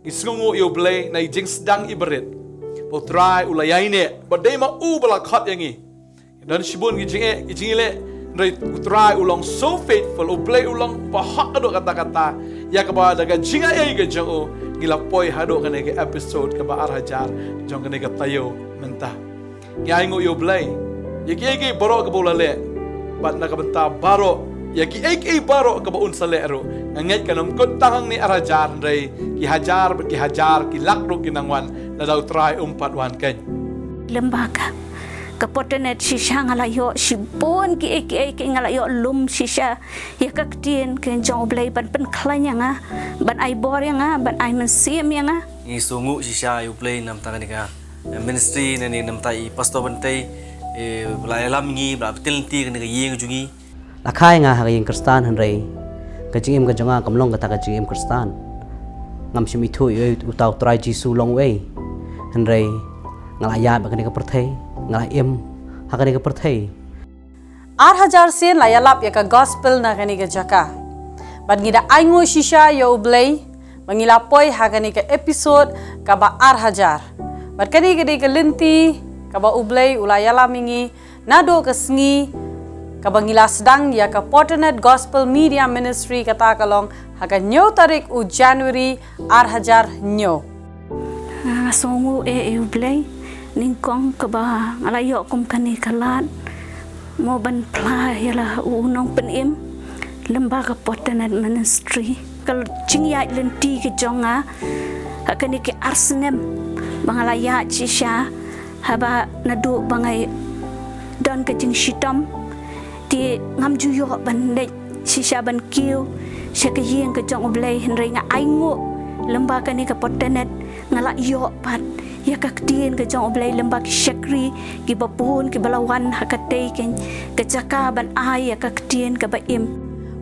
Isungu U Blei na jing sedang ibarit. Potrai ulayai ne, badai ma balakhat yangi. Dan shibun gijingile, dari utrai ulang so faithful, U Blei ulang bahak aduk kata-kata. Ya kaba daga jingai ke jong ngilapoi haduk kene ke episode kaba arhajar jong kene ke tayo mentah. Ngai U Blei, yaki borok ke bolale, bat nak benta barok. Yaki barok ke baun saleru. Ngai kanam kot tahang ni arhajar dari ki hajar ki lakruk kinangwan na daw try wan kan. Lembaga ke Potternet shisha ngalayo sibon ki ngalayo lum shisha ya kaktien ke jong Blei ban klanya nga ban ai bor nga ban ai mensim nga ngi sungu shisha U Blei nam takanika ministry nani nam tai pastor bantai belai alam ngi bla betilti kan yeng jungi lakai nga haging kristan hanrei kajingim ka jonga kamlong kata kajingim kristan ngam simi thu utau try jisu long way hanrei ngalaya bakani ka perthai Nongkhryiem hakani ka perthai 8,000 sen layalap ya ka gospel na kani ka jaka ban ngida aingo shisha U Blei mangilapoi hakani ka episode ka ba 8,000 bat kani ka linti ka ba U Blei ulayala mingi nado ka sngi ka bangila sedang ya ka Potternet Gospel Media Ministry kata kalong haka nyo tarik u January 8,000 nyo songu U Blei ningkong ke ba ngalayo kum kani kalat mo ban pla yala Nongkhryiem lembaga Potternet Ministry kal jingyai lenti ke jonga hakani ke arsenem bangalaya chisha haba nadu bangai don ke jing shitam ti ngam juyo ban le shisha ban kiu syakayeng ke jong U Blei henry nga aingo lembaga ni ke Potternet ngalayo pat ya kaktien ke jong U Blei lembak syakri ki bapun ki balawan hakatei ken kejaka ban ai ya kaktien ke baim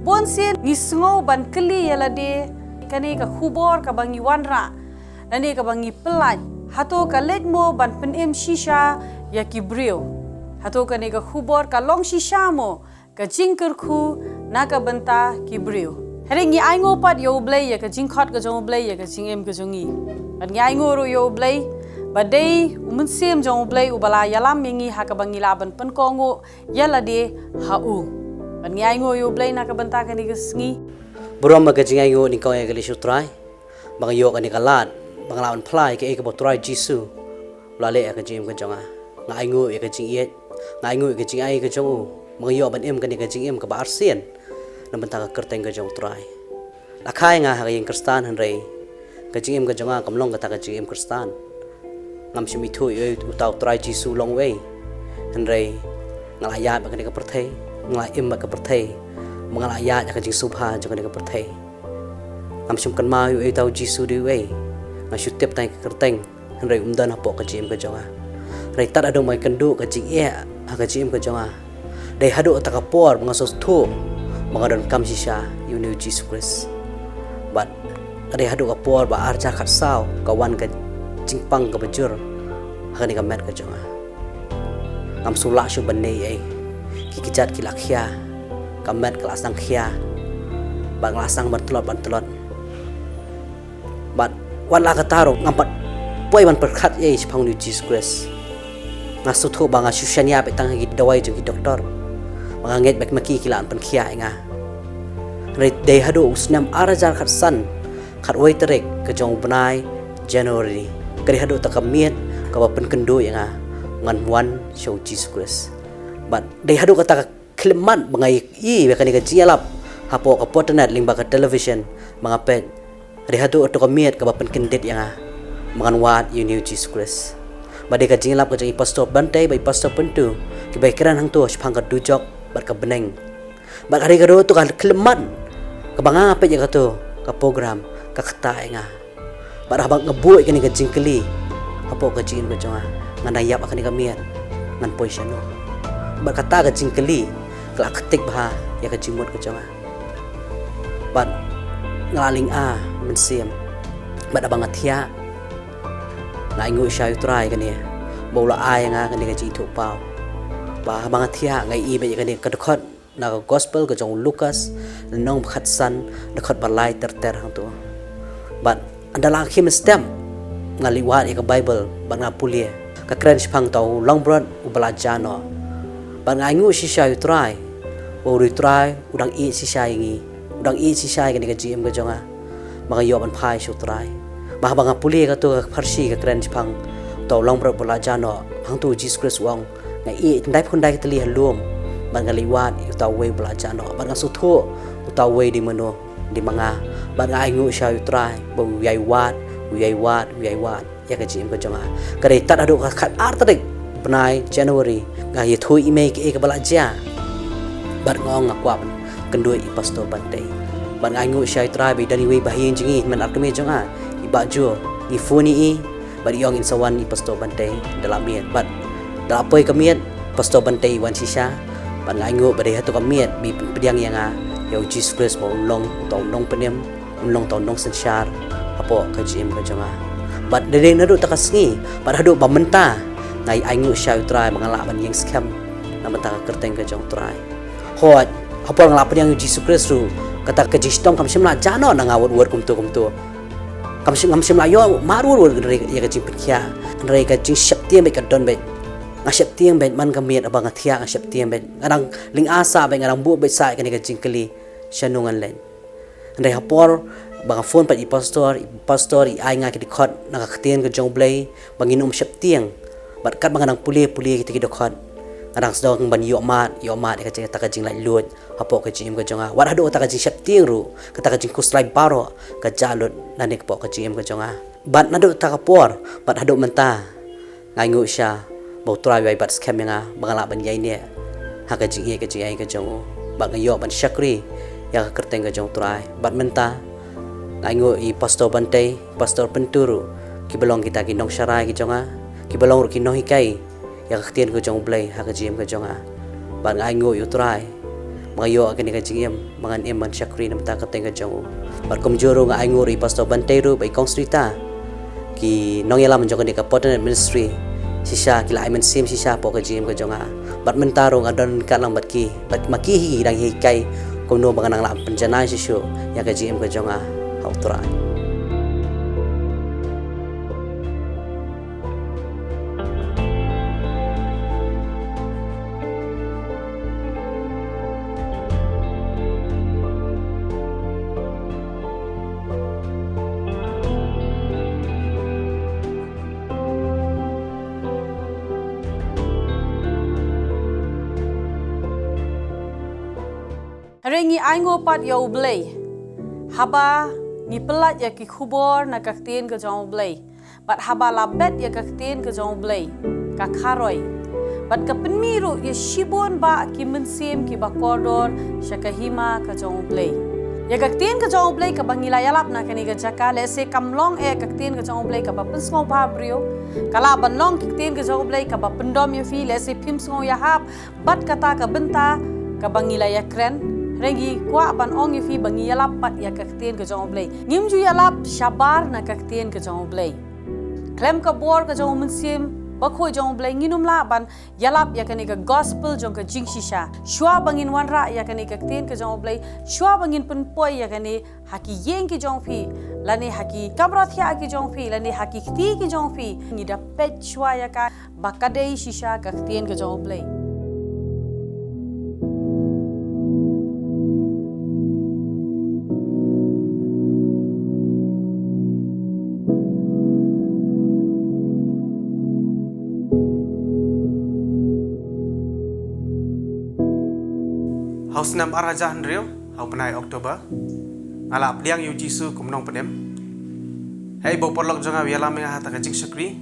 bon sin ngisngo ban keli yala de kani ka khubor ka bangi wanra nani ka bangi pelaj hato ka letmo ban penim shisha ya ki brio hato kani ka khubor ka long shisha mo ka jingkerkhu na ka benta ki brio heringi aingo pat U Blei ya ka jingkhot ka jong U Blei ya ka jingem ka jongi ban ngi aingo ro U Blei badai umunsim jong U Blei ubala yalam mingi hakabangi laban penkongo yala de hau ban ngi aingo U Blei na ka benta ka ni gesngi buram ba kajingai yo ni kau ya gali sutrai bang yo kani kalat bang lawan plai ke ka botrai jisu lale ka jim ka jonga ngai ngo ya ka jingiet ngai ngo ka jingai ka jongu bang yo ban em kani ka jingem ka ba arsien na benta ka kerteng ka jong trai lakai nga ha yang kristan hanrei ka jingem ka jonga kamlong ka ta ka jingem kristan ngam simi thu utau try jisu long way hanrei ngalaya ba kani ka perthai Nongkhryiem ba ka perthai mangalaya ka jing subha ja kani ka perthai ngam sim kan ma utau jisu di way nga shutep tai ka kerteng hanrei umdan hapo ka jim ka jonga rei tat adong mai kandu ka jing ha ka jim ka jonga dei hadu ta ka por ngasos thu mangadon kam sisha yu Jesus Christ but dei hadu ka por ba arja khat sao ka wan ka Jingpang ka bajur hakani ka met ka jonga ngam sula shu banei ai kikijat kilakhia ka met ka lasang khia bang lasang bantelot but wan la ka taro ngampat poi ban perkhat ai chpang ni Jesus Christ ngasu tho banga shushania pe tang gi dawai ju gi doktor banga nget bek maki kilan pan khia nga rei dei hadu usnam arajar khat san khat wai terek ka jong banai January kari hadu takamiet ka pen kendo yang ngan wan show Jesus Christ but dei hadu kata kleman bangai I bekani ka jialap hapo ka Potternet limba ka television mga pet dei hadu to kamiet ka pen kendet yang mangan wat you new Jesus Christ badai ka jialap ka jang pastor bantai bai pastor pentu ki bai keran hang tu spang ka dujok bar ka beneng bar hari ka do to ka kleman ka banga pet ya ka to ka program ka kata yang bar habang ngebuik kani ka jingkeli hapo ka jingin ka jonga nganayap akani ka miat ngan poisano bar kata ka jingkeli kala ketik bah ya ka jimut ka jonga bat ngalaling mensiam bat abang atia na ingu shay try kani bola nga kani ka jitu pau ba abang atia ngai I be kani ka dekhot na gospel ka jong Lucas nong khatsan dekhot balai ter hang tu bat Adalah akhir stem ngaliwat ke Bible bang pulia ka kren pang tau long brod u belajar no bang ngu sisa try u try udang i sisa ini udang i sisa ke ni ka GM ka jonga mga yo ban phai su try bah bang pulia ka tu ka farsi ka kren pang tau long brod belajar no hang tu Jesus Christ wang ngai i dai phun dai tali halum bang ngaliwat u tau we belajar no bang su tho u tau we di mano di mga bang ngu sisa try bu yai wat ya ka jim ka jonga kare tat adu ka khat ar tarik benai January nga ye thui ime ke ka balaja bar ngong akwap kendoi i pastor bantai ban angu syai trai be dani we bahin jingi men ar keme jonga i baju i funi i bar yong in sawan i pastor bantai dalam miet bat da apoi kemiet pastor bantai wan sisa ban angu bade hatu kemiet bi pediang yang ya Jesus Christ mo long tau nong penem long tau nong sensyar apo ka jim ka jonga bat dereng nadu takasngi bat hadu bamenta ngai aingu syau trai mangalaban yang scam na mata kerteng ka jong trai hot apo ngalapan yang Jesus Christ kata ka jistong kam simla jano na ngawut word kumtu kam simla yo marur word ya ka jim pikya ndrei ka jing syaptiam be ka don be nga syaptiam be man kamiet abang athia nga syaptiam be ngarang ling asa be ngarang bu be sai ka ni ka jingkeli syanungan len ndrei hapor bang phone pa i pastor i ai nga ki khot na ka khten ka jong blai banginum syaptiang bat kat bang nang puli ki ki khot ngadang sedang ban yo mat ka jing ta ka jing lai lut hapo ka jing ka jonga war hado ta ka jing syaptiang ru ka ta ka jing kuslai baro ka jalut na nek po ka jing ka jonga bat nado ta ka por bat hado menta ngai ngu sya bo trai wai bat scam nga bangala ban yai ne ha ka jing ai ka jong bat ngayo ban syakri ya ka kerteng ka jong trai bat menta aingo i pastor bantai pastor penturu ki belong kita ki nong syarai ki jonga ki belong ki no hikai ya ktien ko jong blai ha ka jim ka jonga ban aingo yu trai magayo ka ni ka jingem mangan em man syakri nam ta ka teng ka jong bar komjoro nga aingo ri pastor bantai ru bai kong strita ki nong yala man jong ni ka Potternet ministry sisa ki lai man sim sisa po ka jim ka jonga bat mentaro nga don ka lang bat maki hi dang hikai kom no banganang la penjana sisu ya ka jim ka jonga hau try Rengi aingo pat ya U Blei haba ni pelat ya ki khubor na kaktin ke jong U Blei bat haba labet ya kaktin ke jong U Blei ka kharoi bat ka penmiru ya shibon ba ki mensim ki bakordor syakahima ke jong U Blei ya kaktin ke jong U Blei ka bangila yalap na kani ka jaka le se kamlong kaktin ke jong U Blei ka ba pensmo ba brio kala banlong kaktin ke jong U Blei ka ba pendom ya fi le se pimsmo ya hap bat kata ka benta ka bangila ya kren Rengi kwa ban ong yufi bangi yalap pat ya kaktin ke jong U Blei ngim ju yalap shabar na kaktin ke jong U Blei klem ka bor ke jong mensim bakhoi jong U Blei nginum la ban yalap ya kani ka gospel jong ka jing shisha shwa bangin wanra ya kani kaktin ke jong U Blei shwa bangin penpoi ya kani haki yeng ki jong fi lani haki kamrathia ki jong fi lani haki khti ki jong fi ngi da pet shwa ya ka bakadei shisha kaktin ke jong U Blei Haus nam araja handrio hau penai Oktober alap liang yu jisu kumnong penem hei bo porlok jonga wiala menga hata kajing syakri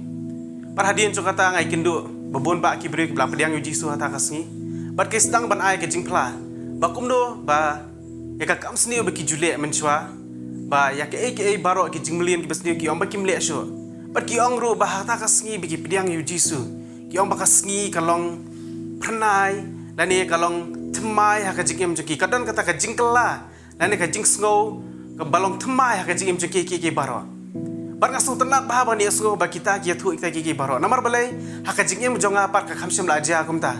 parhadien jo kata ngai kindu bebon ba kibri bla pediang yu jisu hata kasngi bat ke sedang ban ai kajing pla ba kumdo ba ya ka kam sni beki jule menchwa ba ya ke baro ki jingmlien ki besni ki ong ba kimle sho bat ki ong ru ba hata kasngi beki pediang yu jisu ki ong ba kasngi kalong pernai lani kalong Nongthymmai ha ka jingem jeki kadon kata ka Jingpynkylla lani ka jing sngo ka balong Nongthymmai ha ka jingem jeki ki baro bar ngasu tenat ba ba ni sngo ba kita ki thu ikta ki baro namar balai ha ka jingem jonga par ka khamsim la aja kumta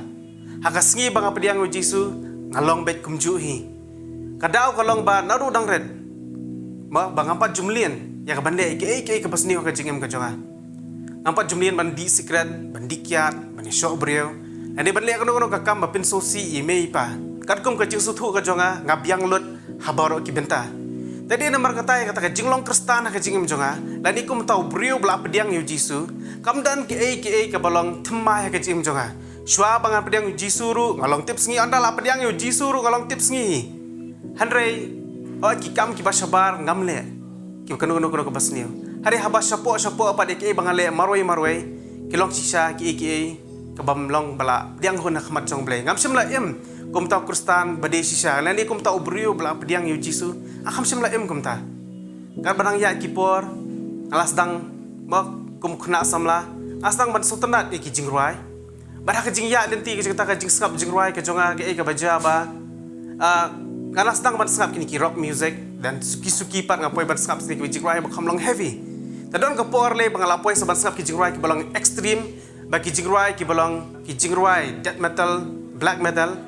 ha ka sngi banga pediang jisu ngalong bet kumju hi kadau kalong ba naru dang red ma banga pa jumlien ya ka bande ke pasni ka jingem ka jonga nampat jumlian bandi secret bandi kiat bandi show breu ane ban le kono ka kam pin sosi email pa kat kum ka jing su thu ka jonga ngabyang lut habaro ki benta tadi namar kata ka jinglong kristan ka jingem jonga lani kum tau breu bla pediang yu jisu kam dan ke ka balong thmai ka jingem jonga shwa bangan pediang yu jisu ru ngalong tips ngi anda la pediang yu jisu ru ngalong tips ngi hanrei ki kam ki basabar ngamle ki kono ka basniu hari haba sapo apa de ke bangale maroi kilong sisa ki kabam long bala diang hun khmat jong blei ngam simla em kum ta kristan bade sisa lani kum ta ubrio bala pediang yu jisu akham simla em kum ta kar badang ya kipor alas dang mak kum khna samla asang ban sultanat ki jingruai badah ka jingya lenti ki kata ka jingskap jingruai ka jonga ke ka baja ba alas dang ban skap kini ki rock music dan suki pat ngapoi ban skap ki jingruai ba khamlong heavy tadon ka por le bangalapoi sa ban skap ki jingruai ki balong extreme bagi jingruai ki balong ki jingruai death metal black metal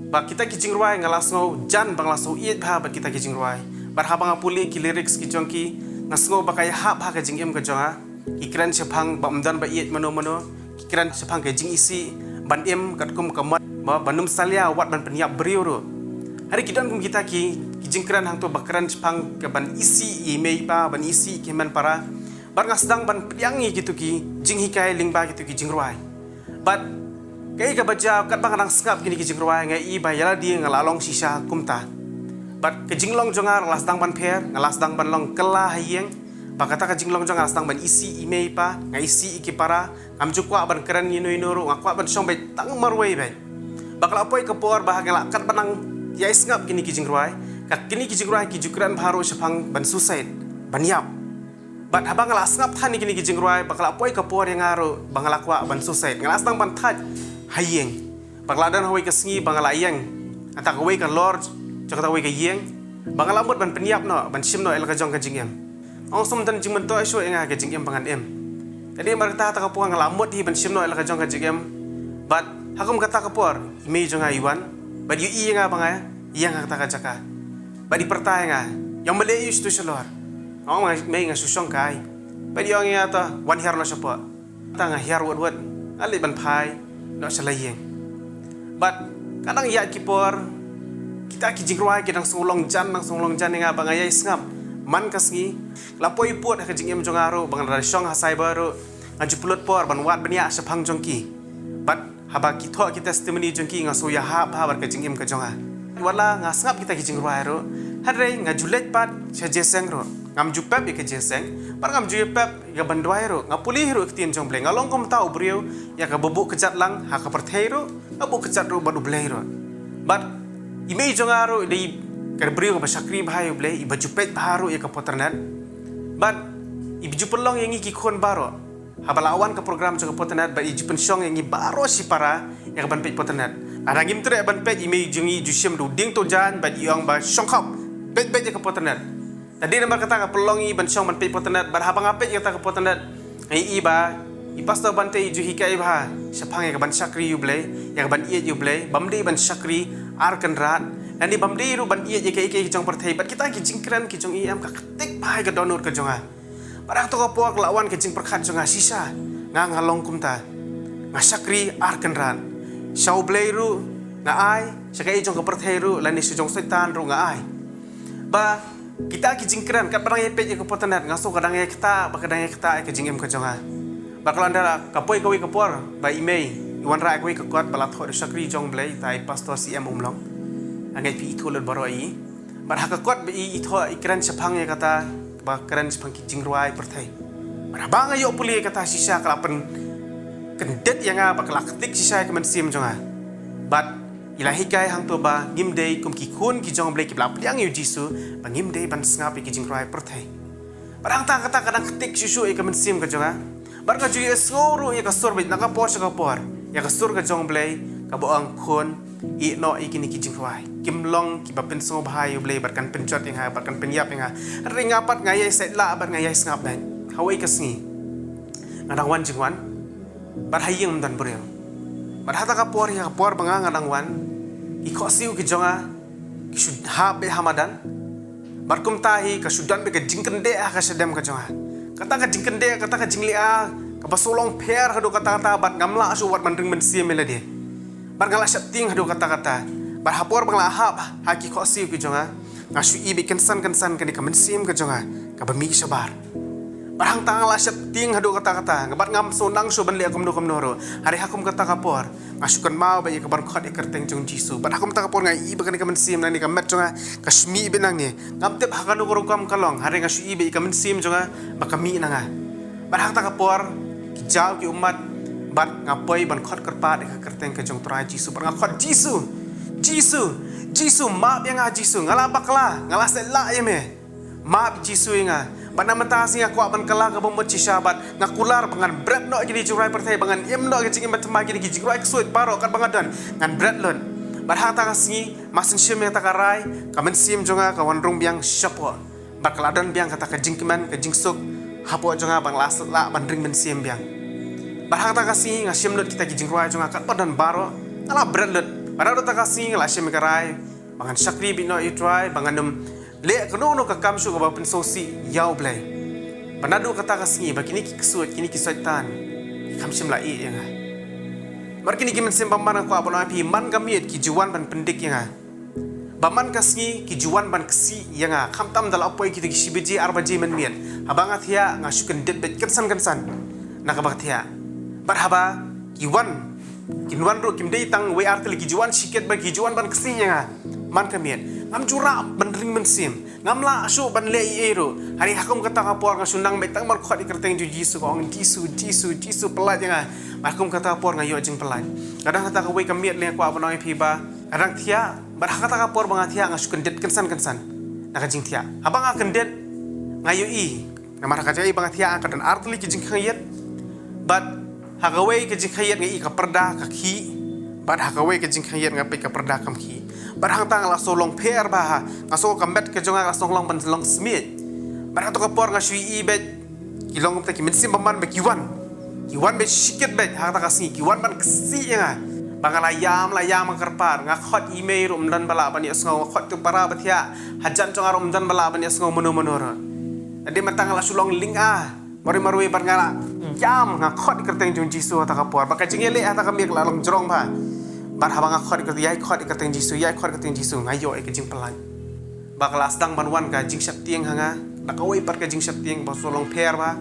ba kita ki jingruai ngalasngo jan banglaso iet bha ba kita ki jingruai bar ha banga puli ki lyrics ki jongki ngasngo ba kay ha bha ka jingem ka jonga ki kran sephang ba umdan ba iet mano ki kran sephang ka jing isi ban em katkum kamat ba banum salia wat ban penyap beriuru hari kidan kum kita ki jingkran hang to bakran sephang ka ban isi email pa ban isi ki man para bar ngasdang ban pediangi gitu ki jing hikai lingba gitu ki jingruai but kai ka baja kat bang rang skap kini ki jingruai ngai i bayala di ngalalong sisa kumta but ke jinglong jongar lasdang ban pher ngalasdang ban long kela hayeng bakata ka jinglong jongar lasdang ban isi email pa ngai isi iki para am jukwa ban keren inu ngakwa ban song bai tang marwei bai bakal apoi ka por bah ngala kat banang ya isngap kini ki jingruai ka kini ki jingruai ki jukran bharo sephang ban suicide ban yap bat habang ngala ngap thani kini kijing ruai bakal apoi ka por yang aro bangala kwa ban suicide ngala astang ban thaj hayeng bakal dan hoi ka sngi bangala yang ata ka wei ka lord jakata wei ka yeng bangala mut ban penyap no ban sim no el ka jong ka jingem ong som dan jingmen to isu enga ka jingem bangan em tadi marta ta ka por ngala mut hi ban sim no el ka jong ka jingem bat hakum kata ka por me jonga iwan bat yu i nga banga yang kata ka jaka bat di pertai nga yang mele yu stu selor ang may nga susong kai pwede yung nga to one hair na siya po ta nga hair wad ali ban pai no sa layeng but kadang ya kipor kita ki jingruai kitang sulong jan nga bangaya isngap man kasngi lapoy put ka jingem jongaro bang rasyong hasay baro anjupulot por ban wat banya sa phang jongki but haba ki tho ki testimony jongki nga suya ha bar ka jingem ka jonga wala nga sngap kita ki jingruai ro hadre nga julet pat sa jeseng ro ngam jupep ke jeseng par ngam jupep ya bandwai ro ngapuli ro ktiem jong blei ngalong kom tau briu ya ka bubuk kejat lang ha ka perthei ro abu kejat ro badu blei ro but imei jong aro dei ka briu ka sakri bhai blei i bajupet bharu ya ka Potternet but i bijupelong yang ki khon baro habalawan ka program jong Potternet ba i jupen song yang baro si para ya ka ban pe Potternet arangim tre ban pe imei jungi jusem do ding to jan ba iong ba songkhap bet ya ka Potternet tadi nampak kata ka pelongi ban song ban pe Potternet bar habang apet kata ka Potternet ai iba i pastor ban te ju hikai ba sephang ka ban sakri U Blei ya ka ban iet U Blei bamdi ban sakri ar kan rat dan di bamdi ru ban iet ke jong perthei bat kita ki jingkran ki jong iam ka ketik bai ka donor ka jonga bar to ka puak lawan ke jing perkhat jonga sisa nga ngalong kumta nga sakri ar kan rat U Blei ru nga ai sakai jong ka perthei ru lani su jong setan ru nga ai ba kita ki jingkran kat barang epet ke Potternet ngaso kadang kita bakadang kita ke jingem ka jonga bakal anda kapoi kawi kapor ba imei iwan ra kawi ka kot bala tho sakri jong blei tai pastor CM umlong angai pi thulur baro ai bar ha ka kot bi i tho ikran sephang ya kata ba kran sephang ki jingruai perthai bar bang ayo puli kata sisa kalapen kendet yang bakal ketik sisa ke mensim jonga but ilahi kai hang to ba ngimdei kum ki khun ki jong blei ki blap yang yu jisu ba ngimdei ban sngapi ki jingrai perthai barang ta kata kadang ketik susu e ka mensim ka jonga bar ka ju esoro e ka sor bit na ka por sa ka por ya ka sur ka jong blei ka bo ang khun i no i kini ki jingrai kim long ki ba pen so bhai yu blei bar kan penjot yang ha bar kan penyap yang ha ring apat ngai set la bar ngai snap dan hawai ka sngi ngadang wan jingwan bar hayeng dan breu bar hata ka por ya por banga ngadang wan i khosiu ki jonga ki sudha be hamadan Barkum tahi ka sudan be ka jingkende ka sedem ka jonga. Kata ka jingkende kata ka jinglia ka basolong per hadu kata-kata bat ngamla asu wat mandring mensia melade. Bar ngala syapting hadu kata-kata. Bar hapor bangla hap haki ko siu ki jonga. Ngasu ibe kensan kani ka mensim ka jonga. Ka bami sabar. Barang tang la syapting hadu kata-kata. Ngabat ngam sonang so ban le akum no noro. Hari hakum kata kapor. Ngasukan mau ba ka bar khot ikerteng jong jisu. Bar hakum ta kapor ngai ibe kani ka mensim nani ka met jonga. Kashmi ibe nang ni. Ngam tep hakanu korokam kalong. Hari ngasu ibe ka mensim jonga ba kami nanga. Bar hak ta kapor kijau ki umat bat ngapai ban khot kerpat ka kerteng ka jong trai jisu. Bar ngakot Jisu maaf yang Jisu ngala bakla ngala sela ye me. Maaf Jisu nga. Bana matasi aku aban kala ka bomot ci sabat ngakular bangan bread no gidi jurai pertai bangan em no gidi ngim temagi gidi jurai ksuit baro kan bangadan ngan bread lon. Bar hak ta kasni masin sim yang takarai kamen sim jonga kawan rong biang syapo. Bar kaladan biang kata ka jingkiman ka jingsuk hapo jonga bang lasat la bandring men sim biang. Bar hak ta kasni ngasim lot kita gidi jurai jonga kat padan baro ngala bread lot. Bar hak ta kasni ngala sim karai bangan syakri bino you try bangan dum le kono ka kamsu ka bapen sosi U Blei. Panadu kata kasngi bakini ki kesuat kini ki saitan. Kamsim la i yang. Mar kini ki mensim paman ko abon api man kamiet ki juan ban pendik yang. Baman kasngi ki juan ban kesi yang kham tam dal apoi ki ki sibeji arbaji men miet. Abangat ya ngasuken det bet kensan nakabat ya. Barhaba ki wan kinwan ro kim dei tang we artel ki juan siket ba ki juan ban kesi yang. Man kamiet ngam jura bandring mensim ngamla asu ban le ero hari hakum kata kapor ngasunang betang mar khot ikerteng ju Jisu ko ang Jisu pelat yang hakum kata kapor ngayo jing pelat kadang kata we kamiet le ko abonoi piba kadang thia bar kata kapor bang thia ngasuken det kensan naka jing thia abang akan det ngayo i namar kajai bang thia akan artli ki jing khayet bat hagawe ki jing khayet ngai ka perda ka khi bat hagawe ki jing khayet ngapai ka perda kam khi barang tang la solong per bah ngaso kambet ke jonga lasong long ban long smith barang to kapor ngasui ibet kilong ta kimin sim paman be kiwan be shiket bet ha ta kasi kiwan ban kesi ya bangala yam kerpar ngakot email dan bala ban yasngo khot tu para batia hajan jonga dan bala ban yasngo mono ade matang la sulong ling mari barngala yam ngakot kerteng jong Jisu ta kapor baka jingele ta kami la long jrong ba bar habang khot ikateng Jisu ngayo ke jing pelan bakal asdang banwan ka jing syaptieng hanga nakawai par ka jing syaptieng basolong per ba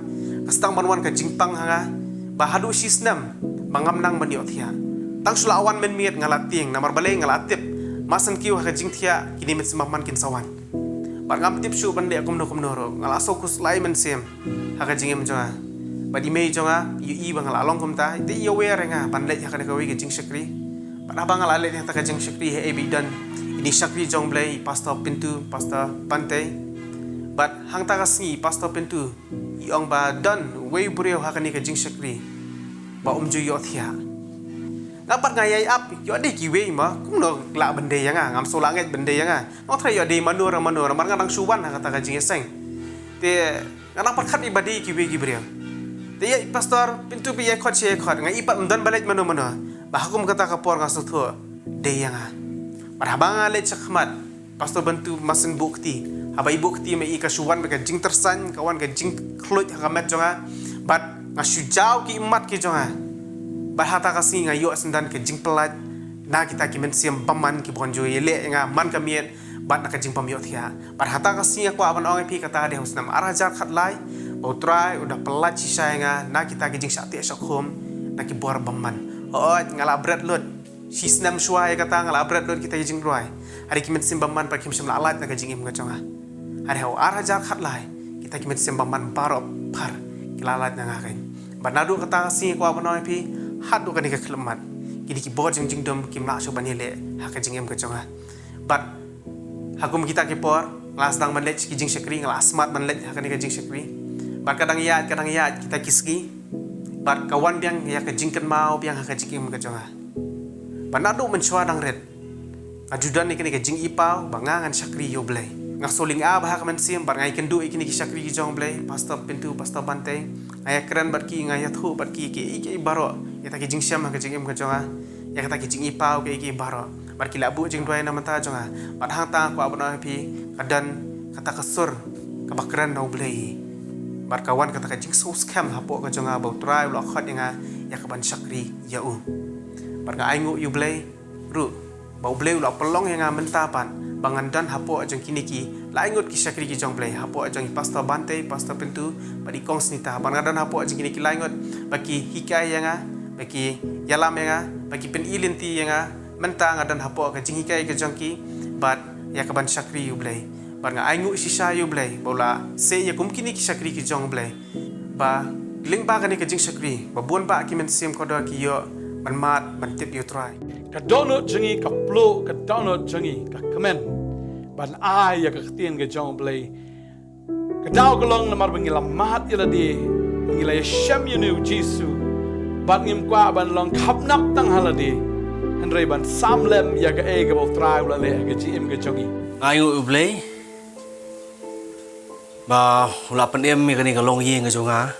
asdang banwan ka jing pang hanga bahadu sisnam bangam nang bani othia tang sulawan men miet ngalating namar balai ngalatip masan kiu ka jing thia kini met semaman kin sawan bar ngam tip su bande akum noro ngalaso kus lai men sem haka jing em jonga badi mei jonga yu bangal along kumta te yo wer nga banle haka ka wi ka jing syakri Abang alalit yang tak jeng syakri he bidan ini syakri jong Blei pastor pintu pastor pantai bat hang takasni pastor pintu iong ba dan we bureo hakani ka jeng syakri ba umju yo thia ngapat ngayai ap yo de ki we ma kum no la bende yang ngam so langet bende yang no thai yo de manur mar ngadang suwan kata ka jeng seng te ngadang pat khat ibadi ki we ki bureo te ya pastor pintu bi ya khot che khot ngai ipat mdan balet mano bahakum kata kapor ngasutu de yang marhabang ale chakmat pastor bantu masin bukti habai bukti me ika suwan be jing tersan kawan ka jing khlut hakamet jonga bat ngasujau ki imat ki jonga bahata kasi ngayo sendan ke jing pelat na kita ki mensiam paman ki bonjo yele nga man kamiet bat na ka jing pamiot thia bahata kasi aku aban ong pi kata de husnam arajar khatlai bautrai udah pelat sisa nga na kita ki jing sakti sakhom na ki bor paman ngala bread lot sisnam suai kata ngala bread lot kita jing ruai hari kimet simbaman par kim simla alat na kajing im ngachonga hari haw arajar khatlai kita kimet simbaman baro par kilalat na ngakin banadu kata si ko abanoi pi hadu kan ka khlemat kini ki bo jing dom kim la so banile ha kajing im ngachonga bat hakum kita ki por las dang manlet ki jing syakri ngala smart manlet ha kan ka jing syakri bat kadang ya kita kisgi bat kawan biang ya ka jingken mau biang ha ka jikim ka jonga panadu menchwa dang red ajudan ni kini ka jing ipau bangangan syakri U Blei ngasoling bah ka mensim bar ngai kendu ikini ki syakri ki jong Blei pastor pintu pastor bantai aya keren bat ki ngai thu bat ki baro ya ta ki jing syam ha ka jingim ka jonga ya ta ki jing ipau ki baro bar ki labu jing doi na mata jonga bat hang ta ko abona pi kadan kata kesur kebakaran U Blei barkawan kata ka jing so scam hapo ka jonga bau try lo khot yang ya ka ban sakri ya u barka aingu U Blei ru bau Blei lo pelong yang mentapan bangandan hapo ajang kiniki laingut ki sakri ki jong Blei hapo ajang pasta bante pasta pintu badi kong snita bangandan hapo ajang kiniki laingut baki hikai yang baki yalam yang baki pen ilinti yang mentang adan hapo ka jing hikai ka jongki bat ya ka ban sakri U Blei barnga aingu sisa U Blei bola se ya kumkini ki sakri ki jong Blei ba ling ba kani ka jing sakri ba buon ba ki men sim kodo ki yo ban mat ban tip you try ka donut jengi ka plo ka donut jengi ka kamen ban ai ya ka tien ka jong Blei ka daw ka long na mar bangila mat ila di bangila ya shem you nu jisu ban ngim kwa ban long khap nak tang haladi henry ban samlem ya ka e ka bau try ula le ka jim ka jongi Ayu U Blei ba ula penem mi kani ka long yeng ka jonga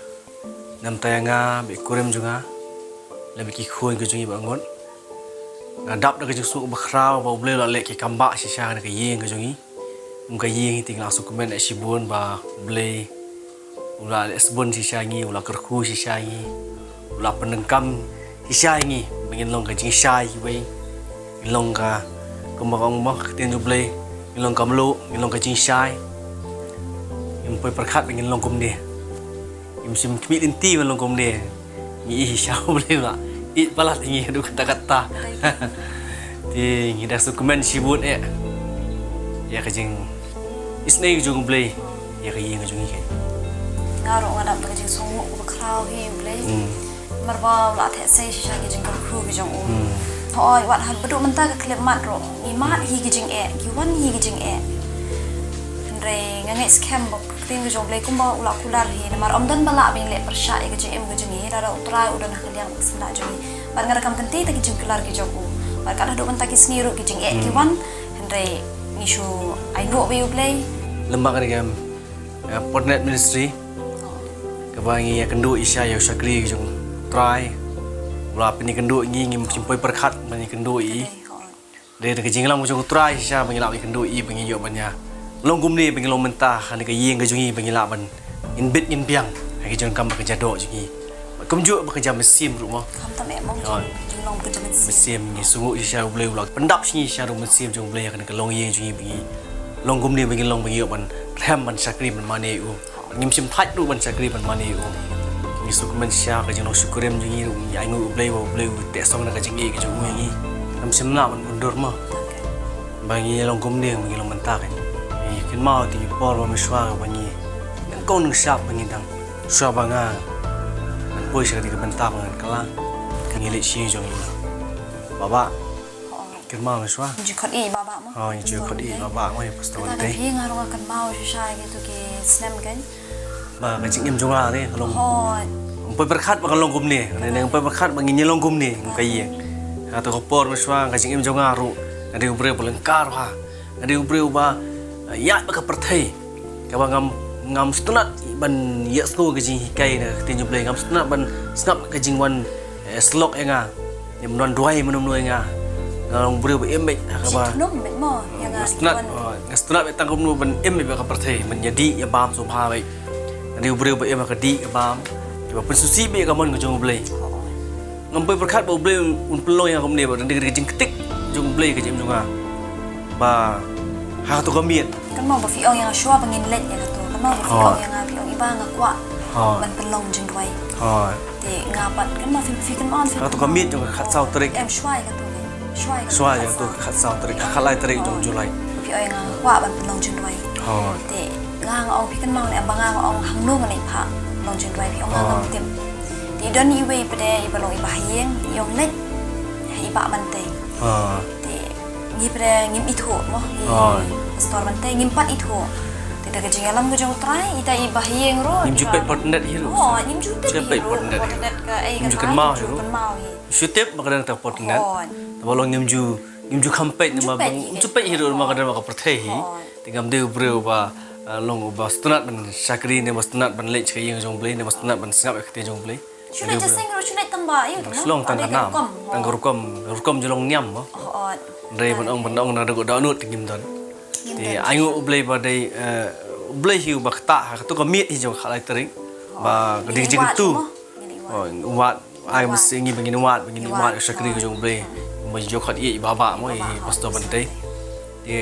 nam tayanga be kurem jonga le be ki khoi ka jongi bangon ngadap da ka jung su ba khrau ba U Blei la le ki kamba si sha ka yeng ka jongi mung ka yeng ting la su komen e sibun ba U Blei ula le sbun si sha ngi ula kerku si sha ngi ula penengkam si sha ngi bengin long ka jing sha yi wei long ka kumbang mak tin U Blei long kam lu long ka jing sha im poi perkhat bengin long kum dia im sim kmi inti men long kum dia mi sha U Blei la I palat ingi du kata-kata ti ngi da su komen sibut ya ka jing isnei jung Blei ya ka yeng jung ke ngaro ngadap ka jing songu ko khrau hi U Blei marba la the sei sha ki jing ko khu ki jong thôi wat han bedu menta ka klep mat ro ni mat hi ki jing ki wan hi ki jing re ngangai scam bok tin ki jong Blei kumba ula kular hi mar omdan bala bin le persha ki jing ki jing hi ra utrai udan khaliang senda jong bar ngarakam kanti ta ki jing kular ki jong bar kada do menta ki sniru ki jing ki wan re ni shu ai go U Blei lembaga ni gam Potternet ministry kabangi ya kendu isya ya sakri jong try ula pini kendu ngi simpoi perkhat bani kendu I de ke jinglang jong try isya bangi la kendu I bangi yo banya longgum ni bangi long mentah kan ke yeng ke jungi bangi la ban in bit in piang ke jong kam bekerja do jungi kumju bekerja mesim rumah kam ta me mong jing long bekerja mesim ni sungu isya U Blei ula pendap sini isya ru mesim jong Blei kan ke long yeng jungi bangi longgum ni bangi long bangi yo ban rem ban sakri ban mane u ngim sim phat du ban sakri ban mane u ni su komen sha ka jing Nongkhryiem jungi ya ngu U Blei te song na ka jing ke jong ngi ngam sim na ban undur ma bangi longgum ni bangi long mentah kan kin mau ti por ba miswa bangi kau nang sap bangi dang swa banga poi sa di ka mentah ngan kala kan ngi le shi jong ni baba kin mau miswa ji khot I baba ma oh ji khot I baba mai pastor ta te hi ngaro kan mau sha ki tu ki snam kan ba ka jing em jong la ni long hoi poi perkhat ba long gum ni nang poi perkhat bangi ni long gum ni ka ye atau ko por miswa ka jing em jong aru ada U Blei pelengkar ha ada U Blei ba ya ba ka perthai ka ba ngam stnat ban ya sko ka jing hikai na tin U Blei ngam stnat ban snap ka jing wan slok enga ni mon duai monum noi nga ngam Blei ba emek ka ba nom me mo yang stnat stnat tang kum nu ban em ba ka perthai menjadi ya bam so pha bai ada U Blei ba em ka di ka bam ba pensusi be ka mon ka jong U Blei ngam poi perkhat ba U Blei un peloi yang kum ni ba ndeng ka jing ketik jong U Blei ka jing jonga ba ha to kamiet kan mau ba fi ong yang shua bangin let ya tu kan mau ba fi ong yang fi ong iba nga kwa ban pelong jing dwai ha ti ngapat kan mau fi kan mau fi ha to kamiet jong khat sau trik em shwai ka tu shwai swa ya to khat sau trik khalai trik jong julai fi ong yang kwa ban pelong jing dwai ha ti ngang ong fi kan mau ne banga ong hang nu ngai pha long jing dwai fi ong ngam tim ti don I we pede I balong I bahieng yong net I ba man te ha ngi pre ngim itu mo store man te ngim pat itu tidak ke jing alam ke jong try ita I bahieng ro nim jupe Potternet hiru oh ngim jute jupe Potternet ka ai ngim ju kan mau hiru kan mau hi shutep makadang ta Potternet tabalong ngim ju kampet ni ma jupe hiru makadang ka perthai hi tingam de breu ba long ba stnat ban sakri ne stnat ban lech ka yeng jong Blei ne stnat ban sngap ka te jong Blei shunai ta sing ro shunai tamba yu tu long tang kanam tang rukom jolong nyam mo re ban ong na do da nut ngim don ngim thì anh U Blei ba đây U Blei hiu ba khta tu ko miet hi jo khalai tering ba gadi jing tu wat ai mesti ngi begini wat sakri ko jong Blei mo jo khat i baba mo pastor bante thì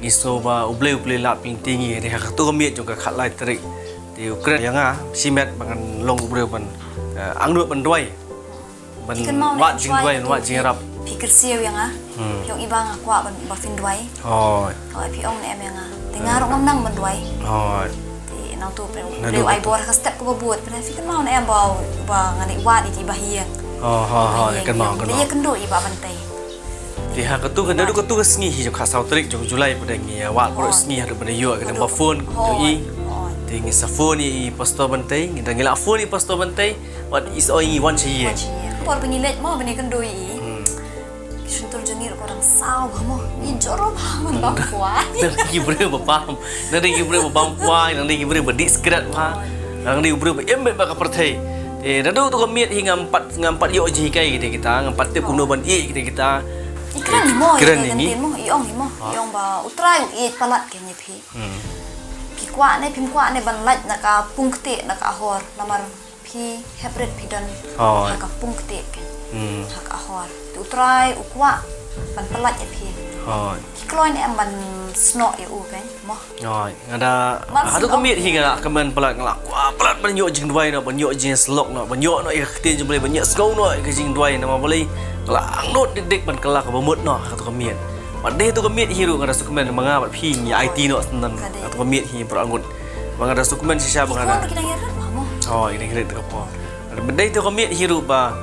ngi so ba U Blei la ping tingi de tu ko miet jo ka khalai tering thì ukret yang simet bangan long U Blei ban ang nu ban doi ban wat jing doi wat jing rap pikir siu yang yung ibang akwa ba fin doi pi ong em yang tingarok nang ban doi ti nang tu pre ai bor ka step ko buat pre fikir mau em ba ngani wat di bahia kan mau dia kendo iba bantai thì ha tu kan dadu tu sngi hi jo khasau trik jo Julai pada ngi wat pro sngi har pada yo kan ba phone jo i thì ngi sa phone i pastor bantai ngi dang la phone i pastor bantai what is oi one chi por penyilet mo bani kendo i Suntul jengir orang sao kamu injoro bangun bangkuai. Nanti ibu bapam, nanti ibu bapam kuai, nanti ibu berdiskret ha, nanti ibu embet bakal pertai. Nado tu kami hingga empat yo je kai kita, empat tip kuno ban kita. Ikran ni mo, iong ni mo, iong ba utrai i palat ke ni pi. Pi kwa ne pim kwa ne ban lat naka pungte naka hor lamar pi hebret pi dan naka pungte ke. Hak ahor utrai ukwa ban pelat ya pi kloin em ban sno ya u kan mo ada kami hingga kemen pelat ngelak pelat ban yo jing duai no ban yo jing slok no ban yo no ya tin jumble ban yo skau no ke jing duai no boleh ngelang not dik ban kelak ba mut no atau kami ban de tu kami hiru ngada sukumen manga ban pi ni IT no nan atau kami hi perangut manga ada sukumen sisa manga ini kira tu apa ada benda tu kami hiru ba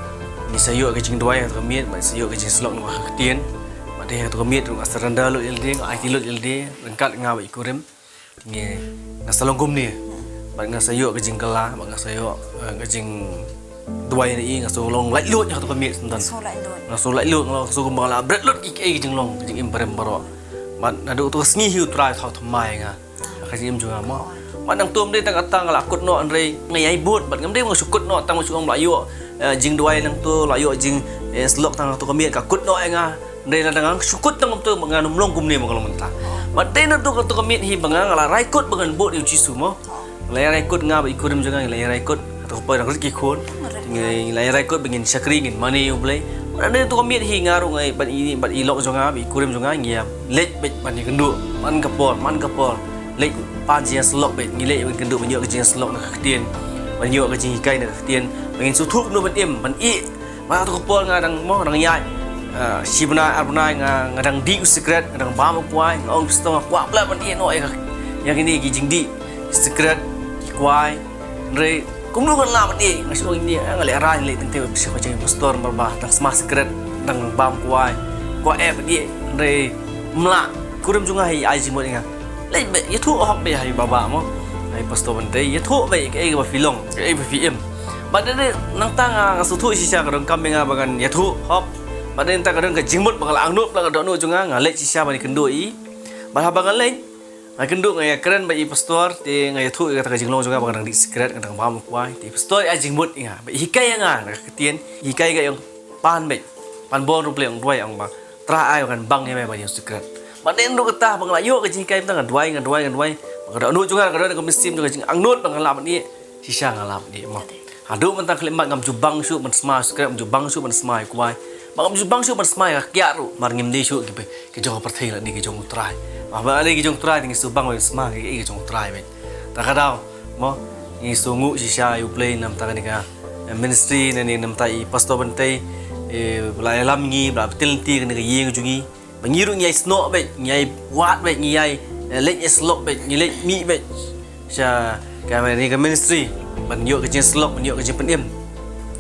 ni sayo ke jing duai atau miet mai sayo ke jing slok no khatian ma de atau miet ru asaranda lo ld IT lo ld rengkat nga ba ikurim nge ngasalong gum ni ba nga sayo ke jing kala ba nga sayo ke jing duai ni ngasolong lai lut atau miet santan ngaso lai lut ngaso gum bala bret lut ke jing long jing imprem baro ma nadu tu sngi hiu trai thau thamai nga ka jing juga ma nang tum de tang atang la kut no anrei ngai ai bot bat ngam de ngasukut no tang masuk ong layo jing duai nang tu layo jing slok tang tu kami ka kut no enga de la dang sukut tang tu manganum long kum ni mangalong menta bat de na tu kami hi bangang la rai kut bangan bot yu jisu mo lai rai kut nga ba ikurim jangan lai rai kut atau pa nang ki khon ngai lai rai kut bengin sakri ngin mani U Blei de tu kami hi ngaru ngai bat i lok jonga bi ikurim jonga ngia lek bet ban ni kendu man kapor lek pan jia slok bet ngile ben kendu banyo ke jia slok nak khtian banyo ke jing kai nak khtian bengin su thup no ban em ban i ma tu kapor nga dang mo dang yai sibna arbna nga dang di secret dang ba mo kwai ong sto kwa bla ban i no yang ini ki jing di secret ki kwai re kum lu kan la ban i ngasong ini ngale ra le teng te si ko jing pastor barba dang smart secret dang ba mo kwai kwa e ban i re mla kurim junga hi ai jing mo nga lấy bệ yết thuốc học bệ hay bà mo hay pastor vấn đề yết thuốc bệ cái bà phi long cái bà phi em bạn đây năng tăng số thuốc sisa cái đồng cam bên bagan yết thuốc học bạn đây tăng cái đồng cái jimut bagan ang nup bagan dono junga ngalek sisa bani kendo i bah bagan lain ngai kendo ngai keren bệ pastor te ngai yết thuốc cái jinglong junga bagan di secret cái bam kuai te pastor ai jimut inga bệ hikai nga cái tiền hikai cái yang pan bệ pan bon ruple yang dua yang ba tra ai bagan bang ni bani secret bạn đến đâu ta bằng lại yo cái gì cái tăng duai bằng đỡ nuôi chúng ta cái đó là cái sim cái ăn nuốt bằng làm đi thì sang làm đi mà hàng đôi mình ta khởi mạng ngầm chụp băng xuống mình smile cái ngầm chụp băng xuống mình smile quay mà ngầm chụp băng xuống mình smile cái kia rồi mà ngầm đi xuống cái trong phát thị là đi cái trong trai mà bây giờ cái trong trai thì cái số băng với smile cái trong trai vậy ta cái đâu mà cái số ngũ chỉ sai U Blei nằm ta cái này ministry này nằm tại pastor bên tây lại làm nghi lại tiên ti cái gì cái gì mengiru nyai snok bet nyai wat bet nyai lek slok bet nyai lek mi bet sa kami ni ke ministry ban yo ke jin slok ban yo ke jin penim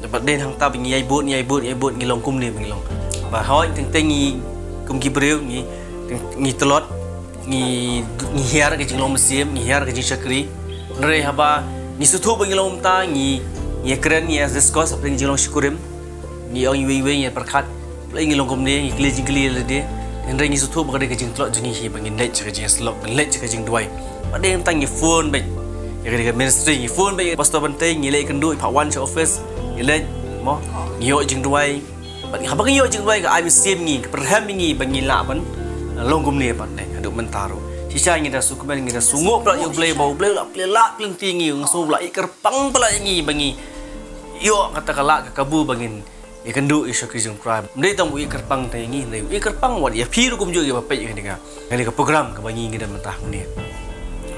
dapat den hang ta nyai bot ngilong kum ni ngilong ba hoi ting ngi kum gibril ngi telot ngi hiar ke jin long mesim ngi hiar ke jin sakri re haba ngi suthu bangilong ta ngi keren ngi discuss apeng jin long syukurim ngi ong wi ngi perkat lagi long kum ni ngi kli le dia Nên ngi su thu ba cái jing tlot jing hi bangin lech ka jing slok ban lech ka jing duai ba de tang ngi phone be ya cái ministry ngi phone be pastor ban te ngi le kan du pa one office ngi lech mo ngi yo jing duai ba ha ba ngi yo jing duai ka ai sim ngi perham ngi bangin la ban long gum ni pat deh aduk mentaro sisa ngida sukumen ngida sunguk pula U Blei bau Blei la pelak peling tinggi ngaso pula ikar pang pula ngi bangi yo kata kalak ke kabu bangin ikan du isu kijung crime ndai tang ikar pang tangi ndai ikar pang wat ya phiru kum jo ya bapai ngani ka program ka bangi ngida mentah ni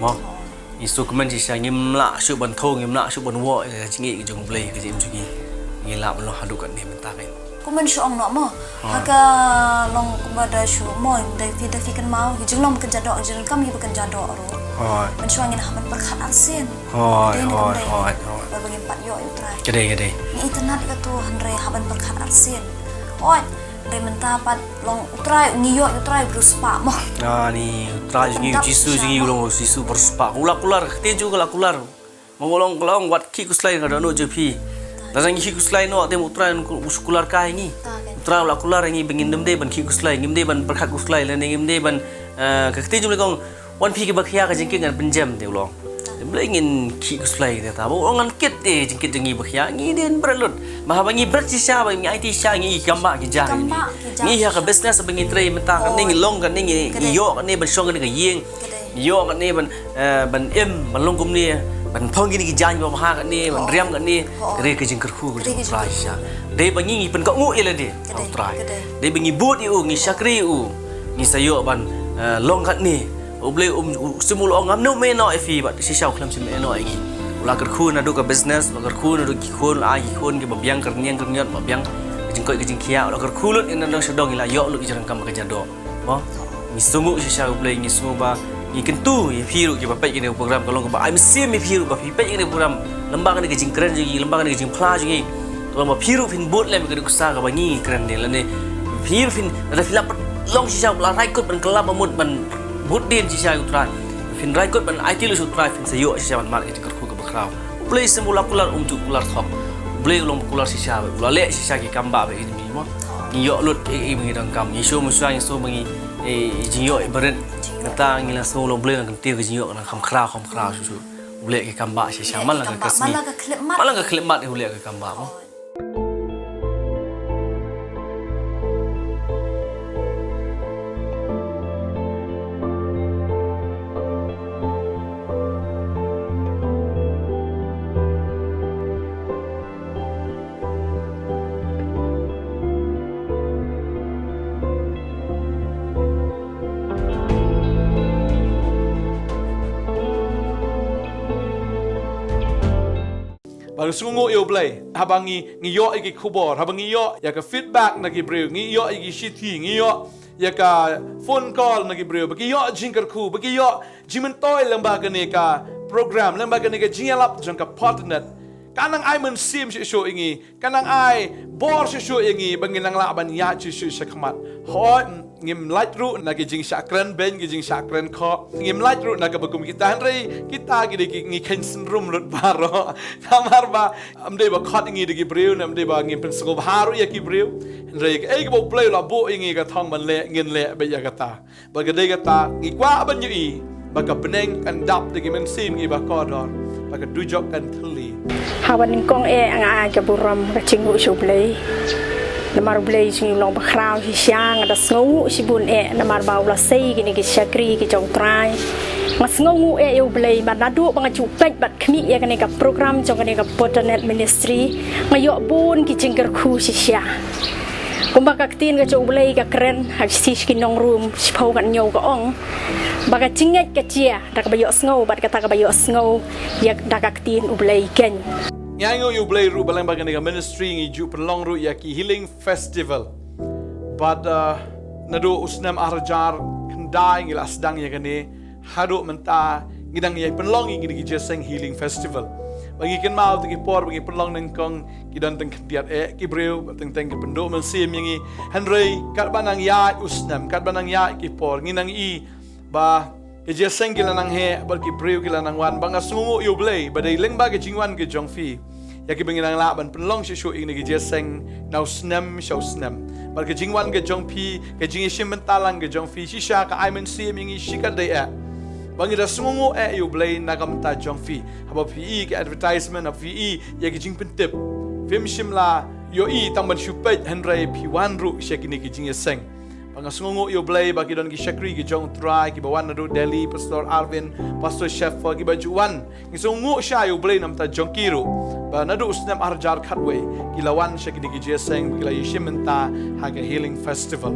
mo isu kemen sisa ngimla su ban thong ngimla su ban wo jingi kijung Blei ke jim jugi ngila lo hadukan ni mentah kan Kuman syong nak mo, haga long kumbada syu mo, dari fikan mau, hijau long bekerja dok, jangan kami bekerja dok ro. Mensyong ingin haban berkat arsen. Berbagi 4 yo utrai. Kedai. Ni internet itu tu Andre haban berkat arsen. Oi, dari mentapat long utrai ngiyo utrai beruspa mo. Ni utrai jingi jisu jingi long jisu beruspa. Kular ketin juga kular. Mengolong wat ki kuslai kada no jepi. Dasang ki kuslai no tem utrai kular kai ni. Utrai la kular ngi bengin demde ban ki kuslai ngimde ban berkat kuslai le ngimde ban ketin juga kong wan pi ki bakhya ka jingking kan penjam te ulong. Boleh ingin ki kuslai te ta. Orang ket te jingkit jingi bakhya ngi den berlut. Maha bangi bercisya bangi IT sya ngi gamba ki jar. Ngi ya ka business bangi trai menta kan ngi long kan ngi yo kan ni ban syong kan ngi yeng. Yo kan ni ban em ban long kum ni ban phong gini gijan ba ha kan ni ban riam kan ni kere ke jingker khu ke trai sya de bangi ngi pen ko ngu ele de trai de bangi but u ngi syakri u ngi sayo ban long kan ni U Blei semul ong am no me no efi bat si syau klam sim no ngi ula ker khu na do ka business ula ker khu na do ki khon ai khon ke babyang ker niang ker nyot babyang jingkoi ke jingkia ula ker khu lut ina no sedong ila yo lut jarang kam ke jado mo ngi sungu si syau Blei ngi sungu ba ngi kentu ya phiru ke bapai ke program kalong ba ai mesti me phiru ba pi ke program lembang ke jing keren ji lembang ke jing phla ji to ma phiru fin bot lem ke kusa ka ba ngi keren ni la ne phiru fin ada filap long si syau la rai kut ban kelab mut ban bot din si syau utrai fin rai kut ban IT lu utrai fin sayo si syau mar ke kerku ke bakrau U Blei semula kular tu kular thok U Blei long kular si syau la le si syau ki kamba ba ini mo ngi yo lut e ngi dang kam ni show musang so bangi jing yo beren kata ngila so lo Blei kan tir ke jing yo kan kham khrau su U Blei ke kamba si syau malang ke kasmi malang ke klemat U Blei ke kamba mo Baru sungu U Blei, habangi ngiyo iki kubor, habangi yo ya ka feedback na gibreu, ngiyo iki shiti, ngiyo ya ka phone call na gibreu, bagi yo jingker ku, bagi yo jimentoy lembaga ni ka program, lembaga ni ka jingalap jang ka Potternet. Kanang ai men sim shu ingi, kanang ai bor shu ingi, bangi nang laban ya shu shakmat. Hoi ngim light ru na gi jing shakren ben gi jing shakren kho ngim light ru na ka bagum kita hanrei kita gi ngi kensen room lut baro kamar ba amde ba khot ngi gi breu na amde ba ngim pen sko haru ya ki breu hanrei ai gi bo play la bo ngi ka thong man le ngin le ba ya ka ta ba ga de ka ta ngi kwa ban yu i ba ka beneng kan dap de gi men sim ngi ba ko don ba ka du job kan thli hawan kong anga ka buram ka chingu U Blei namar Blei sing long bakrau si syang ada sngu si bun namar bau la sei gini ki syakri ki jong trai mas ngu U Blei ban nadu bang chu pek bat khmi ya kani ka program jong kani ka Potternet ministry ngayo bun ki jingker khu si sya kumba ka tin ka U Blei ka keren ha si ki nong room si phau kan nyo ka ong baga chinget ka chia dak bayo sngu bat ka ta ka bayo sngu ya dak tin U Blei ken Nyango U Blei ru balang bagan dengan ministry ngi ju pelong ru ya ki healing festival. But nado usnam arjar kendai ngi lasdang ya kene hado menta ngidang ya pelong ngi gi jeseng healing festival. Bagi ken mau ti por bagi pelong nang kong kidan teng kentiat ki breu teng ki pendo men sim ngi hanrei kat banang ya usnam kat banang ya ki por ngi nang i ba jeseng kila nang he bagi breu kila nang wan banga sungu U Blei badai leng ba ke jingwan ke jongfi ya ki benginang la ban penlong shu ing ni jeseng nau snam shau snam bal ke jingwan ke jongpi ke jingi shim mentalang ke jongfi shisha ka aimen sim ngi shikat dai bangi da sungu U Blei nagam ta jongfi haba pi ke advertisement of pi ya ki jing pentip film shim la yo i tamban shu pe hanrai pi wan ru shekini ki jingi seng Pangasngungu U Blei bagi don gi Shakri gi jong try gi bawan nadu Delhi Pastor Arvin Pastor Chef gi bajuan gi sungu sha U Blei nam ta jong kiru ba nadu usnam arjar khatwe gi lawan shakini gi jeseng gi la yishimenta haga healing festival.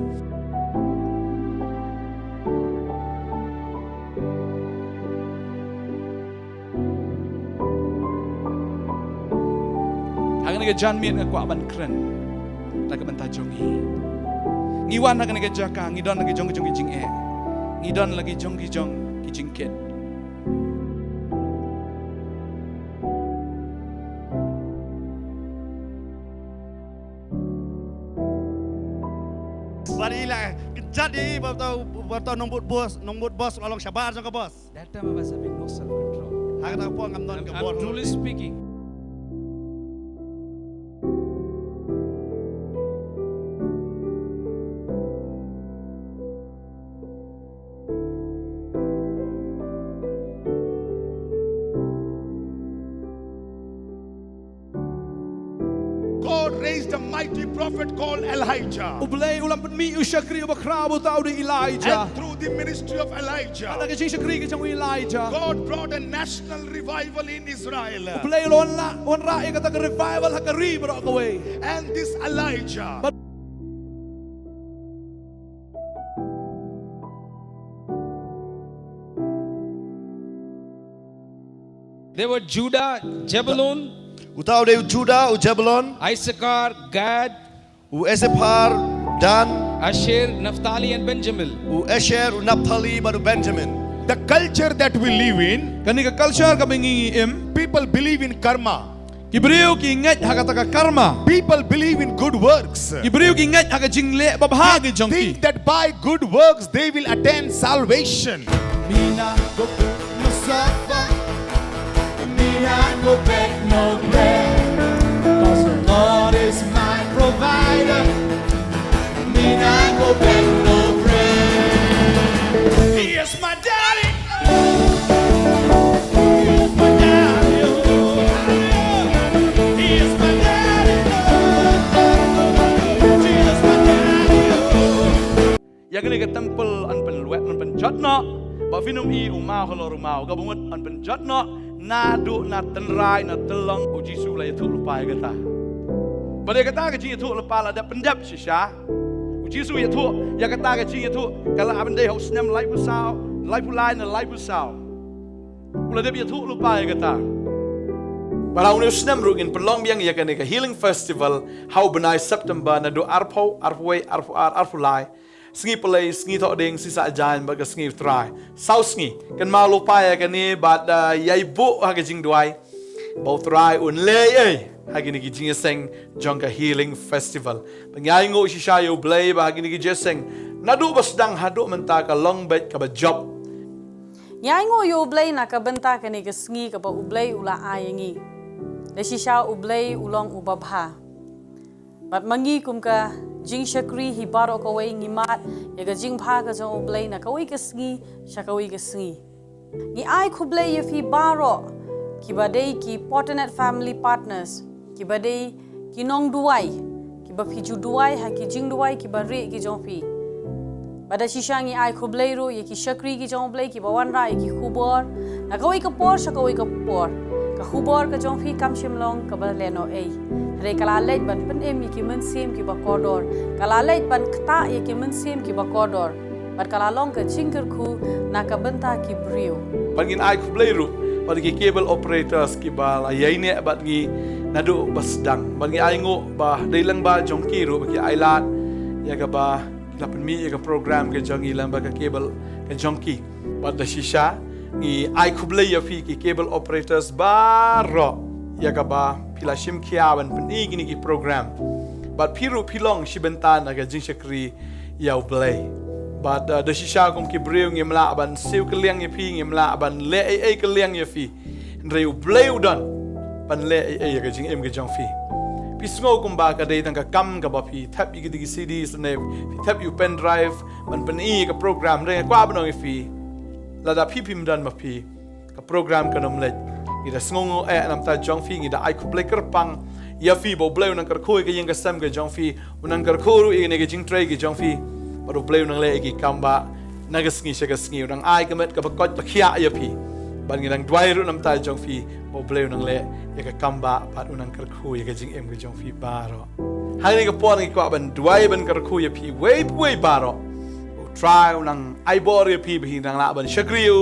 Haga ni jan miet ngakwa ban kren ta ka banta jongi. Ngiwan haga ni jaka ngidon lagi jong jong jing ngidon lagi jong ki jingket. Barilah jadi batau nombut bos along syabar jong bos. That time I was having no self-control. Haga po ngamnon ke bos. I'm truly speaking. God raised a mighty prophet called Elijah. U Blei ulam penmi u Shakri u bakrabo tau di Elijah. And through the ministry of Elijah, Ada ke Shakri ke jong Elijah. God brought a national revival in Israel. U Blei lon ra e kata ke revival hakari bro ka we. And this Elijah They were Judah, Jebulun, Utau de Judah, Jebulon, Issachar, Gad, Esephar, Dan, Asher, Naphtali, and Benjamin. Asher, Naphtali, baru Benjamin. The culture that we live in, Kani ka culture ka bengi im. people believe in karma. Kibriu ki ngat hakata ka karma. People believe in good works. Kibriu ki ngat haka jingle babhagi jong ki. Think that by good works they will attain salvation. Mina go musafa. Mina go back no bread. Cause the Lord is my provider. Mina go back no bread. He is my daddy. He is my daddy. He is my daddy. He is my daddy. Ya kini ke temple an penluet an penjatna. Ba finum I umau kalau rumau gabungut an penjatna. Nadu na tenrai na telong o Jisu la yatuk lupa kata. Pada kata ke jing yatuk lupa la ada pendap shisha. O Jisu yatuk ya kata ke jing yatuk kalau abang deh hos nem lai pusau, lai pulai na lai pusau. Ula dia yatuk lupa kata. Para unis nem rugin pelong biang ya kene ke healing festival how benai September na do arpo arpulai. Sengi pelai, sengi tok ding sisa ajan baga sengi try. Sau sengi kan mau lupa ya kan ni bad yai bu ha jing duai. Bau try un le ha gini ki jing seng jong ka healing festival. Pengai ngo shisha U Blei ba gini ki jeseng. Nadu basdang hadu menta ka long bet ka ba job. Nyai ngo U Blei na ka benta ka ni ka sengi ka ba U Blei ula ayangi. Le shisha U Blei ulong ubabha. Bat mangi kum ka Jing Shakri hi baro ka wei ngimat ya ga jing pha ka jong U Blei na ka wei ka sngi sha ka wei ka sngi ni ai khu Blei ya fi baro ki badai ki Potternet family partners ki badai ki nong duai ki ba fi ju duai ha ki jing duai ki ba re ki jong fi bada shishangi ai khu Blei ro ya ki Shakri ki jong Blei ki ba wan ra ya ki khubor na ka wei ka por sha ka wei ka por ka khubor ka jong fi kam shim long ka ba leno ei Re kalalait ban pen em ki men sim ki bakodor kalalait ban kta ye ki men sim ki bakodor bat kalalong ke chingker khu na ka benta ki brio Pangin ai ku Blei ru bad ki cable operators ki ba la yai ne bat ngi nadu basdang bad ngi ai ngo ba deilang ba jong ki ru ki ai lat ya ka ba la pen mi ya ka program ke jong ilang ba ka cable ke jong ki bad da shisha ngi ai ku Blei ya fi ki cable operators ba ro ya ka ba pila shim kiawan peni gini ki program but piru pilong shibentan aga jing Shakri ya U Blei but da shisha kum ki breu ngimla ban siu keliang ye pi ngimla ban le ai keliang ye fi ndre U Blei udan ban le ai aga jing em ga jong fi pi sngo kum ba ka dei tang ka kam ka ba pi tap yi gi CDs ne pi tap you pen drive ban peni ka program re kwa banong fi la da pi pim dan ma pi ka program ka nom le ida sngongo nam ta jong fi ida ai ku Blei kerpang ya fi bo Blei nang kerkhoi ke yang ka sam ke jong fi unang kerkhoru i ne ke jing trai ke jong fi baru Blei nang le igi kamba nagasngi shagasngi nang ai kamet ka bakot pakhia ya pi ban ngilang dwai ru nam tai jong fi o Blei nang le ya ka kamba pat unang karkhu ya ka jing em ka jong fi baro hai ni ka pon ngi ko ban dwai ban karkhu ya pi way baro try unang ai bor ya pi bi nang la ban shagriu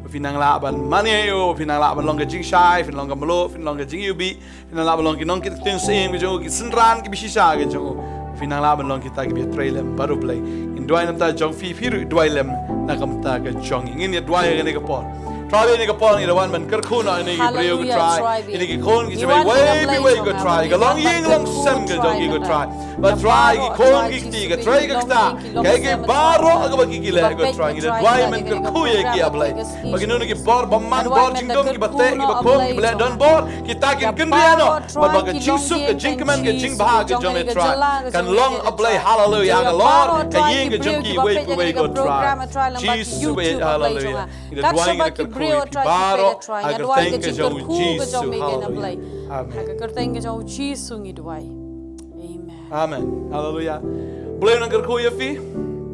finang la ban maneo finang la ban long jing shai fin long malo fin long jing yubi finang la ban long nong kit tin sim ge jo ki sinran ki bishisha ge jo finang la ban long kita ki bi trailem baru Blei in dwai nam ta jong fi firu dwai lem na kam ta ge jong ngin ye dwai ge ne ka por try ni ka por ni the one man kar khuna ni ge breu ge try ni ge khon ge way go try ge long ying long sem ge jong ge go try but try ge khon ge ti ge try ge sta ge baro aga ba ki le go try ni dwai man kar khu ye ki Blei bagino ni ki bor bamman bor jingdom ki batte ki bakon ki ble don bor ki takin kendriano but bag jingsuk ke jingkman ke jingbha ge jong e try kan long a Blei hallelujah ga lord ka ying ge jong ki way go try Jesus way hallelujah the dwai ge Brio try baro try agar dwai thank ge you jing jo khu ge Jesus jong me ge na Blei amen agar thank you jo Jesus ngi dwai amen amen hallelujah Blei nang kerku ya fi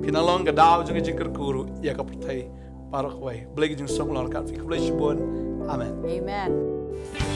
pinalong ga daw jong jing kerkuru ya ka pertai parak way Blei ge jing song lor kat fi Blei shibon amen amen